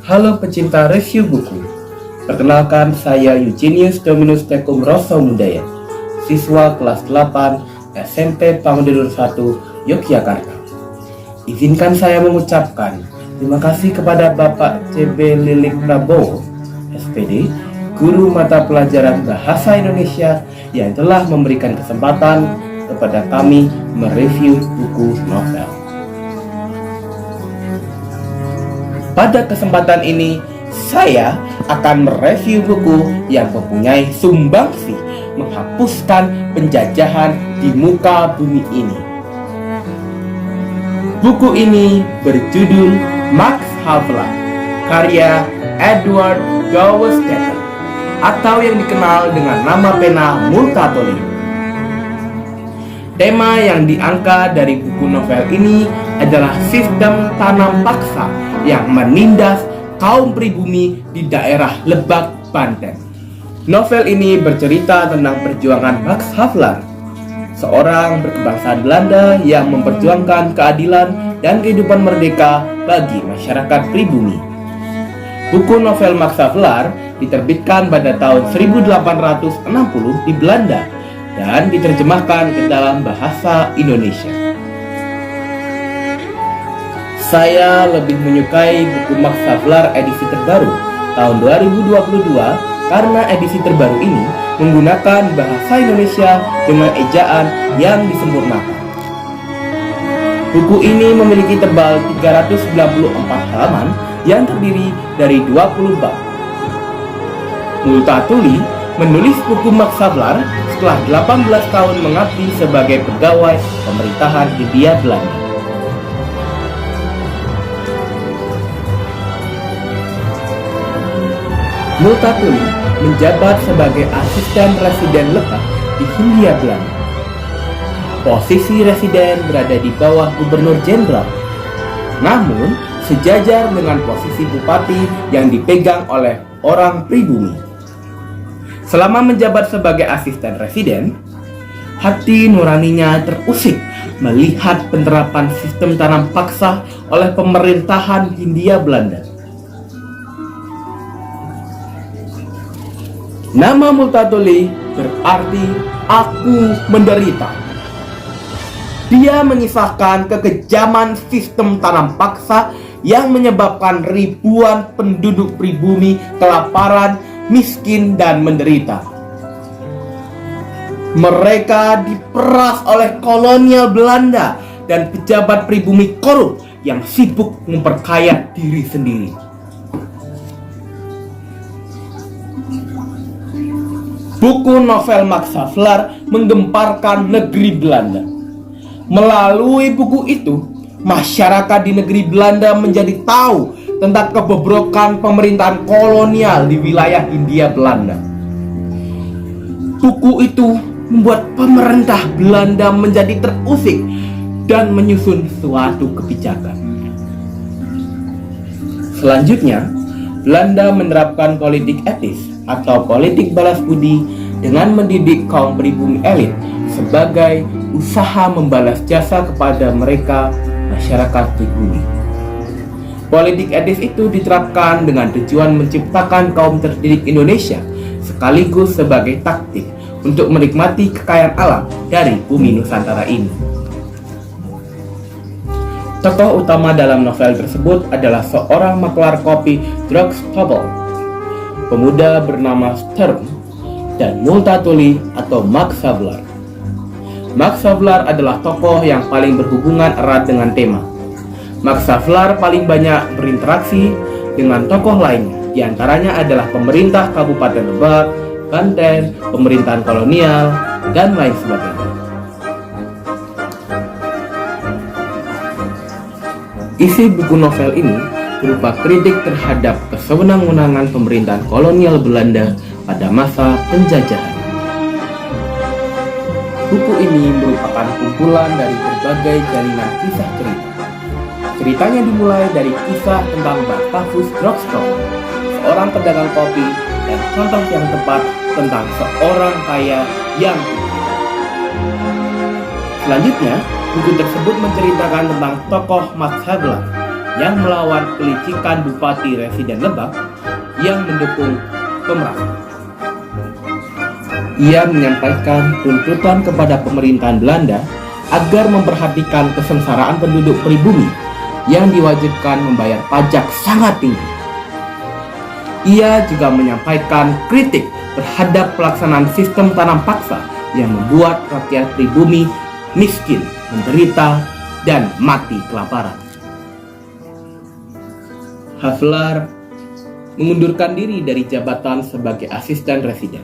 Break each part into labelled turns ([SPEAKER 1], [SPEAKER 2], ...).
[SPEAKER 1] Halo pecinta review buku. Perkenalkan, saya Eugenius Dominus Tecum Rosso Mudaya, siswa kelas 8 SMP Pangandaran 1 Yogyakarta. Izinkan saya mengucapkan terima kasih kepada Bapak C.B. Lilik Prabowo, SPD, guru mata pelajaran Bahasa Indonesia yang telah memberikan kesempatan kepada kami mereview buku novel. Pada kesempatan ini, saya akan mereview buku yang mempunyai sumbangsi menghapuskan penjajahan di muka bumi ini. Buku ini berjudul Max Havelaar, karya Edward Douwes-Dekker, atau yang dikenal dengan nama pena Multatuli. Tema yang diangkat dari buku novel ini adalah sistem tanam paksa yang menindas kaum pribumi di daerah Lebak, Banten. Novel ini bercerita tentang perjuangan Max Havelaar, seorang berkebangsaan Belanda yang memperjuangkan keadilan dan kehidupan merdeka bagi masyarakat pribumi. Buku novel Max Havelaar diterbitkan pada tahun 1860 di Belanda dan diterjemahkan ke dalam bahasa Indonesia. Saya lebih menyukai buku Max Havelaar edisi terbaru tahun 2022 karena edisi terbaru ini menggunakan bahasa Indonesia dengan ejaan yang disempurnakan. Buku ini memiliki tebal 394 halaman yang terdiri dari 20 bab. Multatuli menulis buku Max Havelaar setelah 18 tahun mengabdi sebagai pegawai pemerintahan Hindia Belanda. Multatuli menjabat sebagai asisten residen lekat di Hindia Belanda. Posisi residen berada di bawah gubernur jenderal, namun sejajar dengan posisi bupati yang dipegang oleh orang pribumi. Selama menjabat sebagai asisten residen, hati nuraninya terusik melihat penerapan sistem tanam paksa oleh pemerintahan Hindia Belanda. Nama Multatuli berarti aku menderita. Dia mengisahkan kekejaman sistem tanam paksa yang menyebabkan ribuan penduduk pribumi kelaparan, miskin, dan menderita. Mereka diperas oleh kolonial Belanda dan pejabat pribumi korup yang sibuk memperkaya diri sendiri. Buku novel Max Havelaar menggemparkan negeri Belanda. Melalui buku itu, masyarakat di negeri Belanda menjadi tahu tentang kebobrokan pemerintahan kolonial di wilayah Hindia Belanda. Buku itu membuat pemerintah Belanda menjadi terusik dan menyusun suatu kebijakan. Selanjutnya, Belanda menerapkan politik etis atau politik balas budi dengan mendidik kaum pribumi elit sebagai usaha membalas jasa kepada mereka masyarakat pribumi. Politik etis itu diterapkan dengan tujuan menciptakan kaum terdidik Indonesia sekaligus sebagai taktik untuk menikmati kekayaan alam dari bumi Nusantara ini. Tokoh utama dalam novel tersebut adalah seorang maklar kopi Drugstable, pemuda bernama Sturm, dan Multatuli atau Max Havelaar. Max Havelaar adalah tokoh yang paling berhubungan erat dengan tema. Max Havelaar paling banyak berinteraksi dengan tokoh lainnya, diantaranya adalah pemerintah Kabupaten Lebak, Banten, pemerintahan kolonial, dan lain sebagainya. Isi buku novel ini berupa kritik terhadap kesewenang-wenangan pemerintahan kolonial Belanda pada masa penjajahan. Buku ini merupakan kumpulan dari berbagai jalinan kisah cerita. Ceritanya dimulai dari kisah tentang Batavus Drugstore, seorang pedagang kopi, dan contoh yang tepat tentang seorang kaya yang kaya. Selanjutnya, buku tersebut menceritakan tentang tokoh Max Havelaar yang melawan kelicikan Bupati Residen Lebak yang mendukung pemerang. Ia menyampaikan tuntutan kepada pemerintahan Belanda agar memperhatikan kesengsaraan penduduk pribumi yang diwajibkan membayar pajak sangat tinggi. Ia juga menyampaikan kritik terhadap pelaksanaan sistem tanam paksa yang membuat rakyat pribumi miskin, menderita, dan mati kelaparan. Havelaar mengundurkan diri dari jabatan sebagai asisten residen.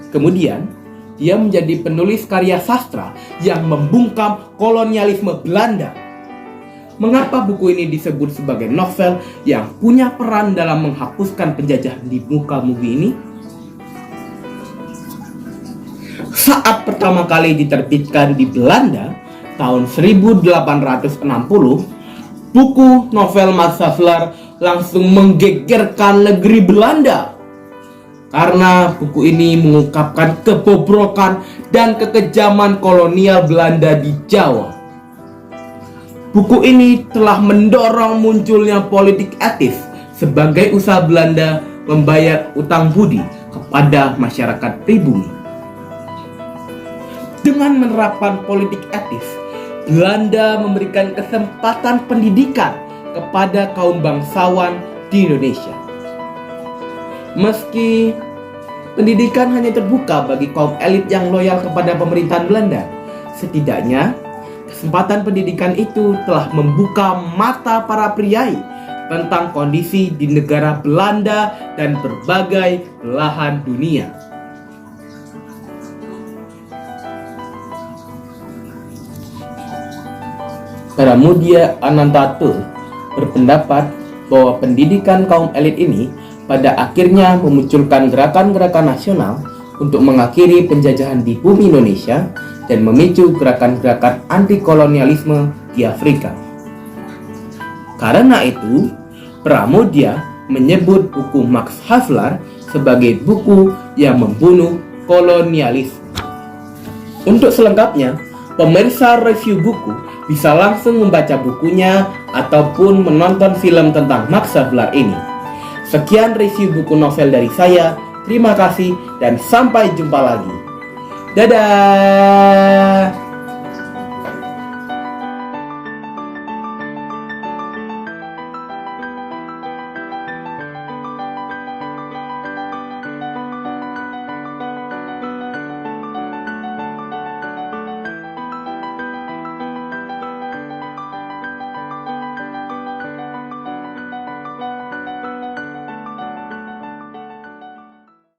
[SPEAKER 1] Kemudian, dia menjadi penulis karya sastra yang membungkam kolonialisme Belanda. Mengapa buku ini disebut sebagai novel yang punya peran dalam menghapuskan penjajahan di muka bumi ini? Saat pertama kali diterbitkan di Belanda tahun 1860, buku novel Max Havelaar langsung menggegerkan negeri Belanda. Karena buku ini mengungkapkan kebobrokan dan kekejaman kolonial Belanda di Jawa. Buku ini telah mendorong munculnya politik etis sebagai usaha Belanda membayar utang budi kepada masyarakat pribumi. Dengan menerapkan politik etis, Belanda memberikan kesempatan pendidikan kepada kaum bangsawan di Indonesia. Meski pendidikan hanya terbuka bagi kaum elit yang loyal kepada pemerintahan Belanda, setidaknya kesempatan pendidikan itu telah membuka mata para priai tentang kondisi di negara Belanda dan berbagai belahan dunia. Pramudia Anantatur berpendapat bahwa pendidikan kaum elit ini pada akhirnya memunculkan gerakan-gerakan nasional untuk mengakhiri penjajahan di bumi Indonesia dan memicu gerakan-gerakan anti-kolonialisme di Afrika. Karena itu, Pramudia menyebut buku Max Havelaar sebagai buku yang membunuh kolonialisme. Untuk selengkapnya, pemirsa review buku bisa langsung membaca bukunya ataupun menonton film tentang Max Havelaar ini. Sekian review buku novel dari saya. Terima kasih dan sampai jumpa lagi. Dadah!